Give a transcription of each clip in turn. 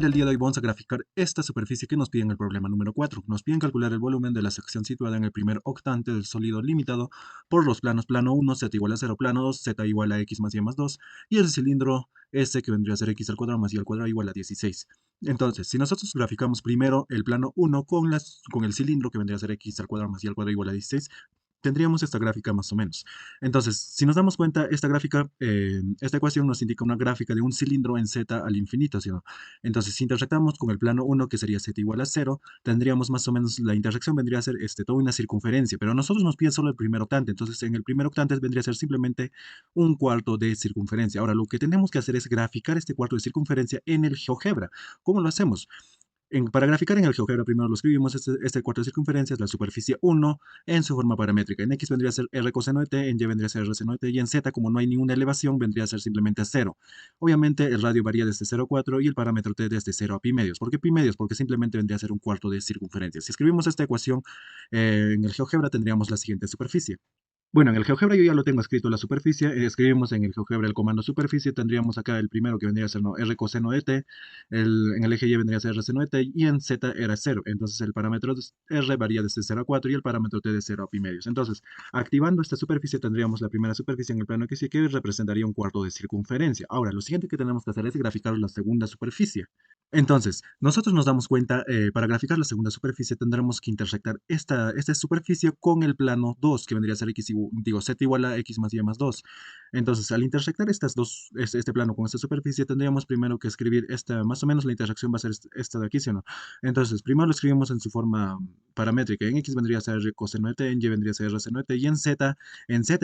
El día de hoy vamos a graficar esta superficie que nos pide en el problema número 4. Nos piden calcular el volumen de la sección situada en el primer octante del sólido limitado por los planos plano 1, z igual a 0, plano 2, z igual a x más y más 2, y el cilindro S que vendría a ser x al cuadrado más y al cuadrado igual a 16. Entonces, si nosotros graficamos primero el plano 1 con el cilindro que vendría a ser x al cuadrado más y al cuadrado igual a 16, tendríamos esta gráfica más o menos. Entonces, si nos damos cuenta, esta gráfica, esta ecuación nos indica una gráfica de un cilindro en z al infinito, ¿sí o no? Entonces, si intersectamos con el plano 1, que sería z igual a 0, tendríamos más o menos, la intersección vendría a ser toda una circunferencia, pero a nosotros nos pide solo el primer octante, entonces en el primer octante vendría a ser simplemente un cuarto de circunferencia. Ahora, lo que tenemos que hacer es graficar este cuarto de circunferencia en el GeoGebra. ¿Cómo lo hacemos? Para graficar en el GeoGebra primero lo escribimos, este cuarto de circunferencia es la superficie 1 en su forma paramétrica. En X vendría a ser R coseno de T, en Y vendría a ser R seno de T, y en Z, como no hay ninguna elevación, vendría a ser simplemente 0. Obviamente el radio varía desde 0 a 4 y el parámetro T desde 0 a pi medios. ¿Por qué pi medios? Porque simplemente vendría a ser un cuarto de circunferencia. Si escribimos esta ecuación en el GeoGebra tendríamos la siguiente superficie. Bueno, en el GeoGebra yo ya lo tengo escrito la superficie, escribimos en el GeoGebra el comando superficie, tendríamos acá el primero que vendría a ser no, R coseno de t, en el eje Y vendría a ser R seno de t, y en Z era 0, entonces el parámetro R varía desde 0 a 4 y el parámetro T de 0 a pi medios. Entonces, activando esta superficie tendríamos la primera superficie en el plano X que representaría un cuarto de circunferencia. Ahora, lo siguiente que tenemos que hacer es graficar la segunda superficie. Entonces, nosotros nos damos cuenta, para graficar la segunda superficie tendremos que intersectar esta superficie con el plano 2, que vendría a ser z igual a x más y más 2. Entonces, al intersectar este plano con esta superficie, tendríamos primero que escribir más o menos la intersección va a ser esta de aquí, ¿sí o no? Entonces, primero lo escribimos en su forma paramétrica. En x vendría a ser coseno de t, en y vendría a ser r seno de t, y en z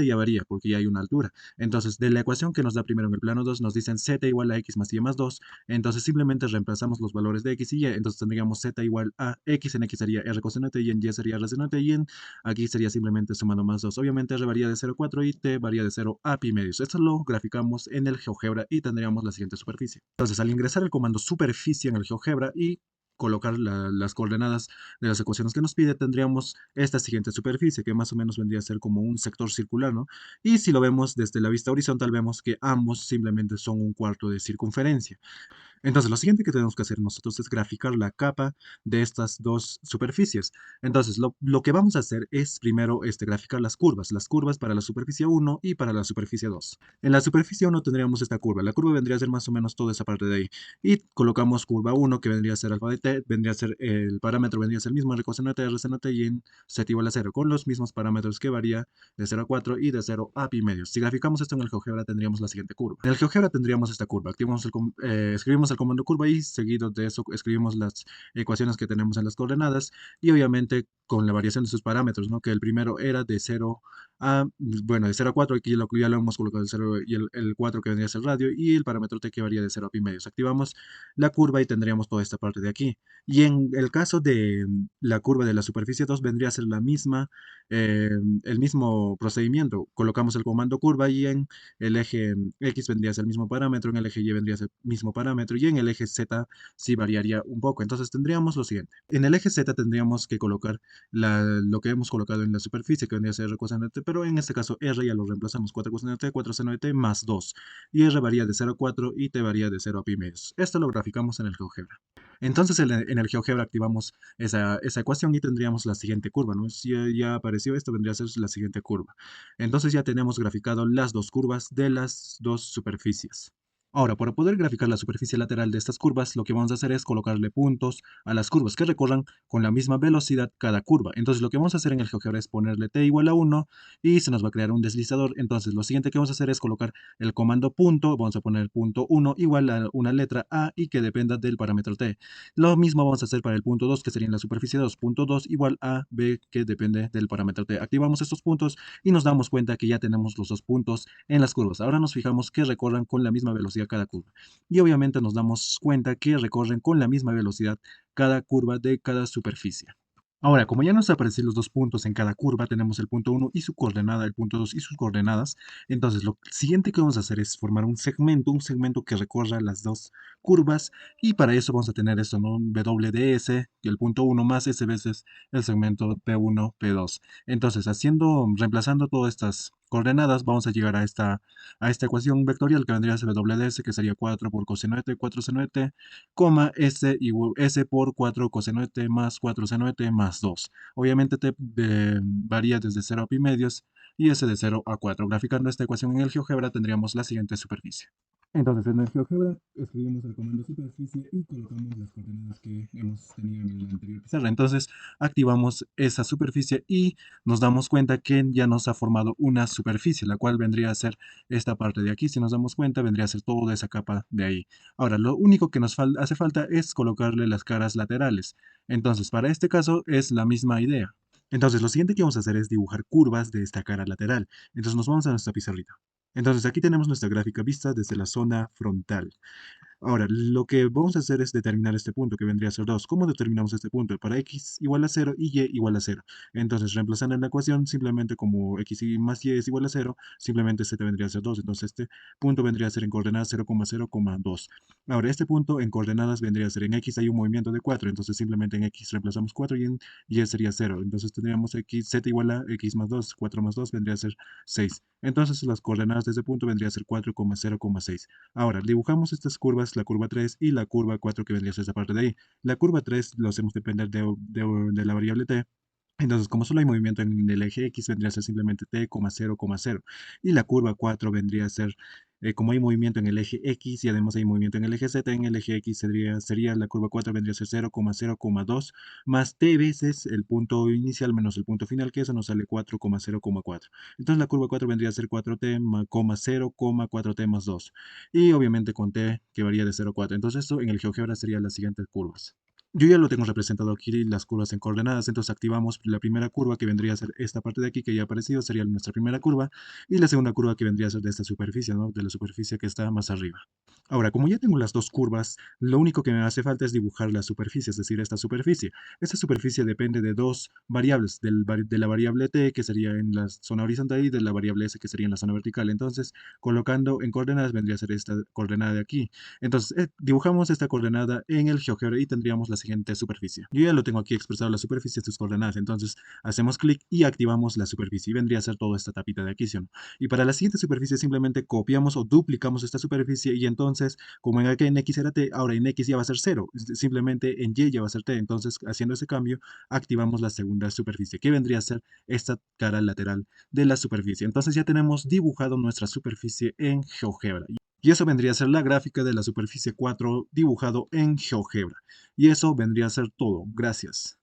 ya varía, porque ya hay una altura. Entonces, de la ecuación que nos da primero en el plano 2, nos dicen z igual a x más y más 2, entonces simplemente reemplazamos los valores de x y y, entonces tendríamos z igual a x, en x sería r coseno de t, y en y sería r seno de t, y en aquí sería simplemente sumando más 2. Obviamente r varía de 0 a 4 y t varía de 0 a pi medios. Esto lo graficamos en el GeoGebra y tendríamos la siguiente superficie. Entonces, al ingresar el comando superficie en el GeoGebra y colocar las coordenadas de las ecuaciones que nos pide, tendríamos esta siguiente superficie, que más o menos vendría a ser como un sector circular, ¿no? Y si lo vemos desde la vista horizontal, vemos que ambos simplemente son un cuarto de circunferencia. Entonces, lo siguiente que tenemos que hacer nosotros es graficar la capa de estas dos superficies. Entonces, lo que vamos a hacer es primero graficar las curvas para la superficie 1 y para la superficie 2. En la superficie 1 tendríamos esta curva. La curva vendría a ser más o menos toda esa parte de ahí. Y colocamos curva 1, que vendría a ser alfa de t, vendría a ser el parámetro, vendría a ser el mismo, r coseno de t, r seno de t, y en z igual a 0, con los mismos parámetros que varía de 0 a 4 y de 0 a pi medios. Si graficamos esto en el GeoGebra, tendríamos la siguiente curva. En el GeoGebra tendríamos esta curva. Escribimos el comando curva y seguido de eso escribimos las ecuaciones que tenemos en las coordenadas y obviamente con la variación de sus parámetros, ¿no? Que el primero era de 0 a, bueno, de 0 a 4, aquí ya lo hemos colocado el 0 y el 4 que vendría a ser el radio, y el parámetro t que varía de 0 a pi medios. Activamos la curva y tendríamos toda esta parte de aquí. Y en el caso de la curva de la superficie 2 vendría a ser eh, el mismo procedimiento. Colocamos el comando curva y en el eje X vendría a ser el mismo parámetro, en el eje Y vendría a ser el mismo parámetro, y en el eje Z sí variaría un poco. Entonces tendríamos lo siguiente. En el eje Z tendríamos que colocar lo que hemos colocado en la superficie, que vendría a ser R coseno de t, pero en este caso R ya lo reemplazamos, 4 coseno de t, 4 seno de t más 2. Y R varía de 0 a 4 y t varía de 0 a pi medios. Esto lo graficamos en el GeoGebra. Entonces en el GeoGebra activamos esa ecuación y tendríamos la siguiente curva, ¿no? Si ya apareció esto, vendría a ser la siguiente curva. Entonces ya tenemos graficado las dos curvas de las dos superficies. Ahora, para poder graficar la superficie lateral de estas curvas, lo que vamos a hacer es colocarle puntos a las curvas que recorran con la misma velocidad cada curva. Entonces, lo que vamos a hacer en el GeoGebra es ponerle t igual a 1 y se nos va a crear un deslizador. Entonces, lo siguiente que vamos a hacer es colocar el comando punto, vamos a poner punto 1 igual a una letra a y que dependa del parámetro t. Lo mismo vamos a hacer para el punto 2, que sería en la superficie 2, punto 2 igual a b, que depende del parámetro t. Activamos estos puntos y nos damos cuenta que ya tenemos los dos puntos en las curvas. Ahora nos fijamos que recorran con la misma velocidad cada curva. Y obviamente nos damos cuenta que recorren con la misma velocidad cada curva de cada superficie. Ahora, como ya nos aparecen los dos puntos en cada curva, tenemos el punto 1 y su coordenada, el punto 2 y sus coordenadas. Entonces, lo siguiente que vamos a hacer es formar un segmento que recorra las dos curvas, y para eso vamos a tener esto, ¿no? Un WDS, y el punto 1 más S veces el segmento P1, P2. Entonces, reemplazando todas coordenadas, vamos a llegar a esta ecuación vectorial que vendría a ser W de S, que sería 4 por coseno de t, 4 seno de t, coma S por 4 coseno de t más 4 seno de t más 2. Obviamente t varía desde 0 a pi medios y S de 0 a 4. Graficando esta ecuación en el GeoGebra tendríamos la siguiente superficie. Entonces, en el GeoGebra escribimos el comando superficie y colocamos las coordenadas que hemos tenido en la anterior pizarra. Entonces, activamos esa superficie y nos damos cuenta que ya nos ha formado una superficie, la cual vendría a ser esta parte de aquí. Si nos damos cuenta, vendría a ser toda esa capa de ahí. Ahora, lo único que nos hace falta es colocarle las caras laterales. Entonces, para este caso es la misma idea. Entonces, lo siguiente que vamos a hacer es dibujar curvas de esta cara lateral. Entonces, nos vamos a nuestra pizarrita. Entonces aquí tenemos nuestra gráfica vista desde la zona frontal. Ahora, lo que vamos a hacer es determinar este punto, que vendría a ser 2. ¿Cómo determinamos este punto? Para x igual a 0 y y igual a 0. Entonces, reemplazando en la ecuación, simplemente como x más y es igual a 0, simplemente z vendría a ser 2. Entonces, este punto vendría a ser en coordenadas 0,0,2. Ahora, este punto en coordenadas vendría a ser en x hay un movimiento de 4. Entonces, simplemente en x reemplazamos 4 y en y sería 0. Entonces, tendríamos z igual a x más 2. 4 más 2 vendría a ser 6. Entonces, las coordenadas de ese punto vendría a ser 4,0,6. Ahora, dibujamos estas curvas, la curva 3 y la curva 4 que vendría a ser esa parte de ahí. La curva 3 lo hacemos depender de la variable t. Entonces, como solo hay movimiento en el eje X, vendría a ser simplemente t, 0,0. Y la curva 4 vendría a ser, como hay movimiento en el eje X y además hay movimiento en el eje Z, en el eje X sería la curva 4 vendría a ser 0,0,2 más t veces el punto inicial menos el punto final, que eso nos sale 4,0,4. Entonces, la curva 4 vendría a ser 4t, 0,4t más 2. Y obviamente con t que varía de 0 a 4. Entonces, esto en el GeoGebra serían las siguientes curvas. Yo ya lo tengo representado aquí, las curvas en coordenadas, entonces activamos la primera curva que vendría a ser esta parte de aquí que ya ha aparecido, sería nuestra primera curva, y la segunda curva que vendría a ser de esta superficie, ¿no? De la superficie que está más arriba. Ahora, como ya tengo las dos curvas, lo único que me hace falta es dibujar la superficie, es decir, esta superficie. Esta superficie depende de dos variables, de la variable t, que sería en la zona horizontal, y de la variable s, que sería en la zona vertical. Entonces, colocando en coordenadas vendría a ser esta coordenada de aquí. Entonces, dibujamos esta coordenada en el GeoGebra y tendríamos la siguiente superficie. Yo ya lo tengo aquí expresado la superficie, sus coordenadas. Entonces, hacemos clic y activamos la superficie. Y vendría a ser toda esta tapita de aquí, ¿sí o no? Y para la siguiente superficie simplemente copiamos o duplicamos esta superficie y entonces, como en X era T, ahora en X ya va a ser 0. Simplemente en Y ya va a ser T. Entonces, haciendo ese cambio, activamos la segunda superficie, que vendría a ser esta cara lateral de la superficie. Entonces ya tenemos dibujado nuestra superficie en GeoGebra. Y eso vendría a ser la gráfica de la superficie 4 dibujado en GeoGebra. Y eso vendría a ser todo. Gracias.